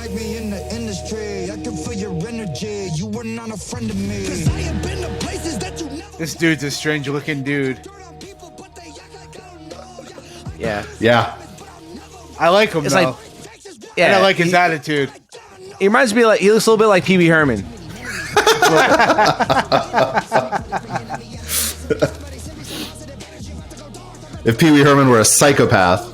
recognize me in the industry. I can feel your energy. You were not a friend of me. 'Cause I have been to places that you never. This dude's a strange looking dude. Yeah. Yeah. I like him It's though. like, yeah, and I like his attitude. He reminds me he looks a little bit like Pee Wee Herman. If Pee Wee Herman were a psychopath.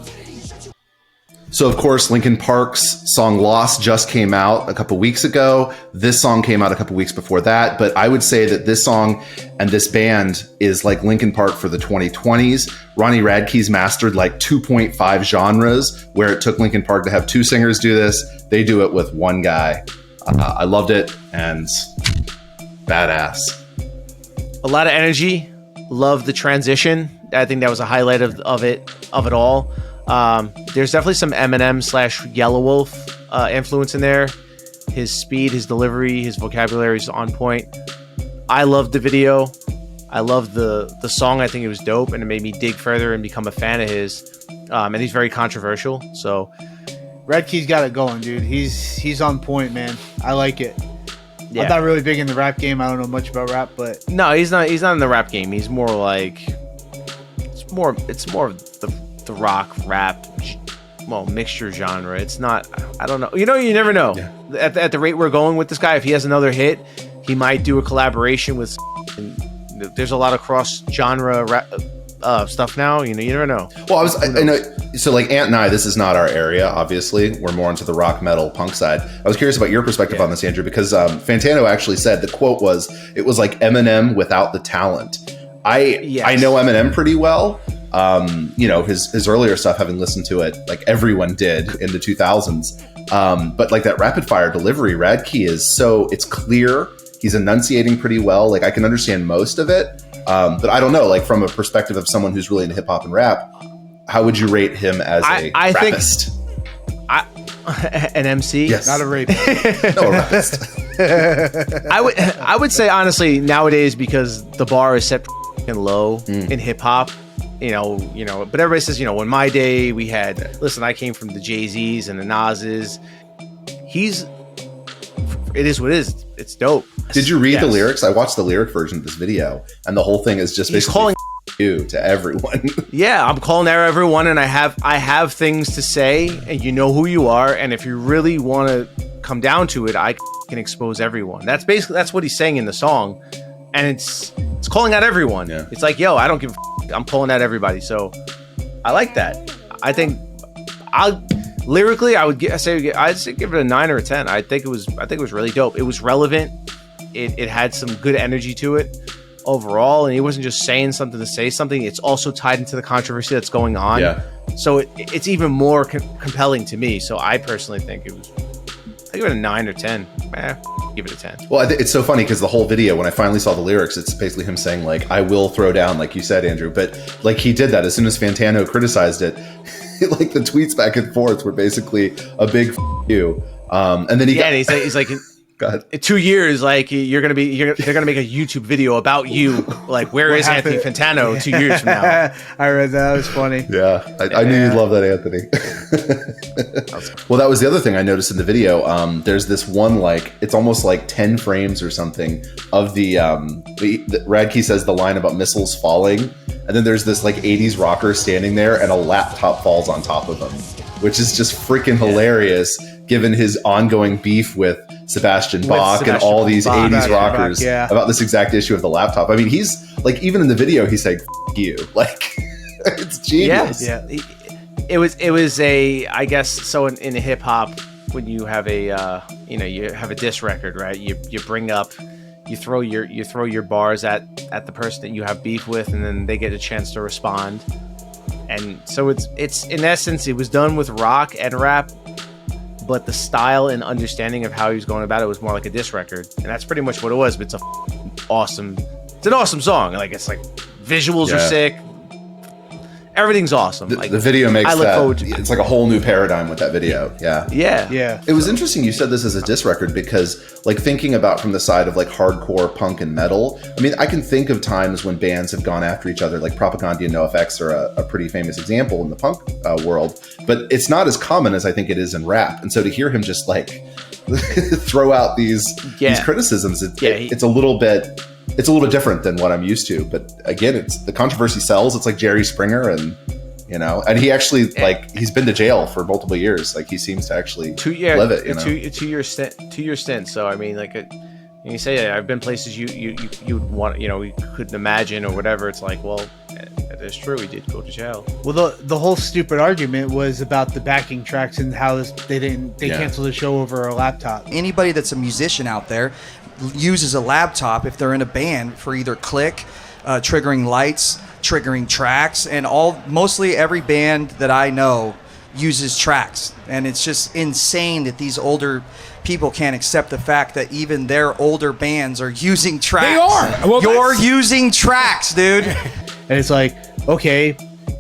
So, of course, Linkin Park's song Lost just came out a couple weeks ago. This song came out a couple weeks before that. But I would say that this song and this band is like Linkin Park for the 2020s. Ronnie Radke's mastered like 2.5 genres, where it took Linkin Park to have two singers do this. They do it with one guy. I loved it, and badass. A lot of energy. Love the transition. I think that was a highlight of it all. There's definitely some Eminem / Yellow Wolf influence in there. His speed, his delivery, his vocabulary is on point. I loved the video. I loved the song. I think it was dope, and it made me dig further and become a fan of his. And he's very controversial. So Radke's got it going, dude. He's on point, man. I like it. yeah. I'm not really big in the rap game. I don't know much about rap, but No, he's not in the rap game. He's more like it's more of the rock rap mixture genre. It's not, I don't know. You never know. Yeah. At the rate we're going with this guy, if he has another hit, he might do a collaboration with. There's a lot of cross genre rap stuff now. You never know. Well, I know. So, like Ant and I, this is not our area. Obviously, we're more into the rock, metal, punk side. I was curious about your perspective on this, Andrew, because Fantano actually said the quote was, "It was like Eminem without the talent." I know Eminem pretty well. His earlier stuff, having listened to it, like everyone did in the 2000s. But like that rapid fire delivery, Radke it's clear. He's enunciating pretty well. Like I can understand most of it. But I don't know, like from a perspective of someone who's really into hip hop and rap, how would you rate him as a rapist? An MC? Yes. not a rapist. No, a rapist. I would say honestly nowadays, because the bar is set low in hip hop, but everybody says, when my day we had, listen, I came from the Jay-Z's and the Nas's. It is what it is. It's dope. Did you read the lyrics? I watched the lyric version of this video, and the whole thing is just basically calling you to everyone. Yeah, I'm calling out everyone, and I have things to say, and you know who you are, and if you really want to come down to it, I can expose everyone. That's what he's saying in the song, and it's calling out everyone. Yeah. It's like, yo, I don't give a I'm calling out everybody. So I like that. I think lyrically, I'd say give it a 9 or a 10. I think it was really dope. It was relevant. It had some good energy to it overall, and he wasn't just saying something to say something. It's also tied into the controversy that's going on. Yeah. So it's even more compelling to me. So I personally think I give it a 9 or 10. Give it a 10. Well, it's so funny because the whole video, when I finally saw the lyrics, it's basically him saying like, "I will throw down," like you said, Andrew. But like he did that as soon as Fantano criticized it. Like the tweets back and forth were basically a big you. And then he's like. Go ahead. In 2 years, like they're gonna make a YouTube video about you. Like, where is Anthony Fantano 2 years from now? I read that. That was funny. Yeah, I knew you'd love that, Anthony. Well, that was the other thing I noticed in the video. There's this one, like, it's almost like 10 frames or something of the Radke says the line about missiles falling, and then there's this like 80s rocker standing there, and a laptop falls on top of him, which is just freaking hilarious, given his ongoing beef with Sebastian Bach and all these 80s rockers about this exact issue of the laptop. I mean, he's like, even in the video, he's saying "F you," like it's genius. Yeah. It was a, I guess, so in hip hop, when you have a you have a diss record, right? You bring up, you throw your bars at the person that you have beef with, and then they get a chance to respond. And so it's in essence, it was done with rock and rap, but the style and understanding of how he was going about it was more like a diss record, and that's pretty much what it was. But it's an awesome song. Like, it's like visuals are sick, Everything's awesome. The video makes I look forward to it's like a whole new paradigm with that video. Yeah. It was interesting you said this as a diss record because, like, thinking about from the side of like hardcore punk and metal, I mean, I can think of times when bands have gone after each other, like Propaganda and NoFX are a pretty famous example in the punk world, but it's not as common as I think it is in rap. And so to hear him just like throw out these criticisms, it's a little bit different than what I'm used to. But again, it's the controversy sells. It's like Jerry Springer, and and he actually like he's been to jail for multiple years. Like he seems to actually live it. Two-year stint. So I mean, like you say, I've been places you'd want, you couldn't imagine or whatever. It's like, well, it's true. He did go to jail. Well, the whole stupid argument was about the backing tracks and how they canceled the show over a laptop. Anybody that's a musician out there uses a laptop if they're in a band for either click, triggering lights, triggering tracks, and mostly every band that I know uses tracks. And it's just insane that these older people can't accept the fact that even their older bands are using tracks. They are. Well, you're using tracks, dude. And it's like, okay.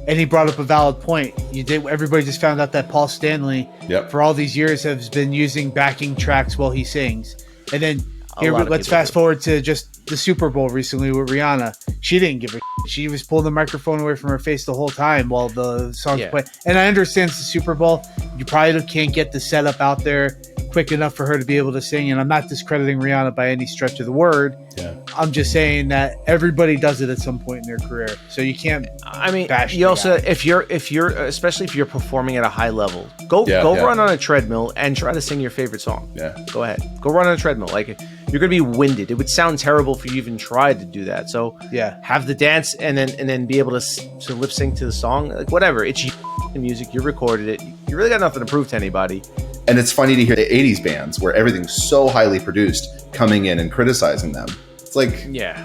And he brought up a valid point. Everybody just found out that Paul Stanley, for all these years, has been using backing tracks while he sings. And then let's fast forward to just the Super Bowl recently with Rihanna. She didn't give a shit. She was pulling the microphone away from her face the whole time while the song's playing. And I understand it's the Super Bowl. You probably can't get the setup out there quick enough for her to be able to sing. And I'm not discrediting Rihanna by any stretch of the word. Yeah. I'm just saying that everybody does it at some point in their career. So you can't. I mean, you also, if you're, especially if you're performing at a high level, go run on a treadmill and try to sing your favorite song. Yeah. Go ahead. Go run on a treadmill. Like, you're going to be winded. It would sound terrible if you even tried to do that. So have the dance and then be able to lip sync to the song. Like, whatever. It's your music. You recorded it. You really got nothing to prove to anybody. And it's funny to hear the 80s bands where everything's so highly produced coming in and criticizing them. It's like... Yeah,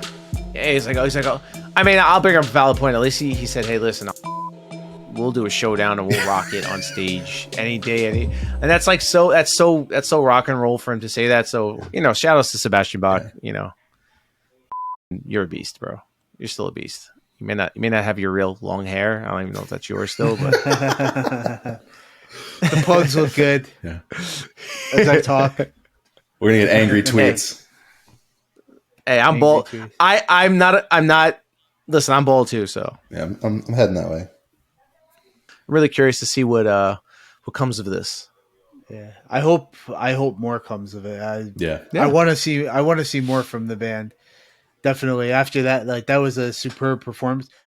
he's like, oh. I mean, I'll bring up a valid point. At least he said, hey, listen, we'll do a showdown and we'll rock it on stage any day. And that's like, that's so rock and roll for him to say that. So, shout outs to Sebastian Bach. You're a beast, bro. You're still a beast. You may not have your real long hair. I don't even know if that's yours still, but... The plugs look good. Yeah. As I talk, we're gonna get angry tweets. Hey, I'm bald. I'm not. Listen, I'm bald too. So yeah, I'm heading that way. I'm really curious to see what comes of this. Yeah, I hope more comes of it. I want to see more from the band. Definitely. After that, like, that was a superb performance.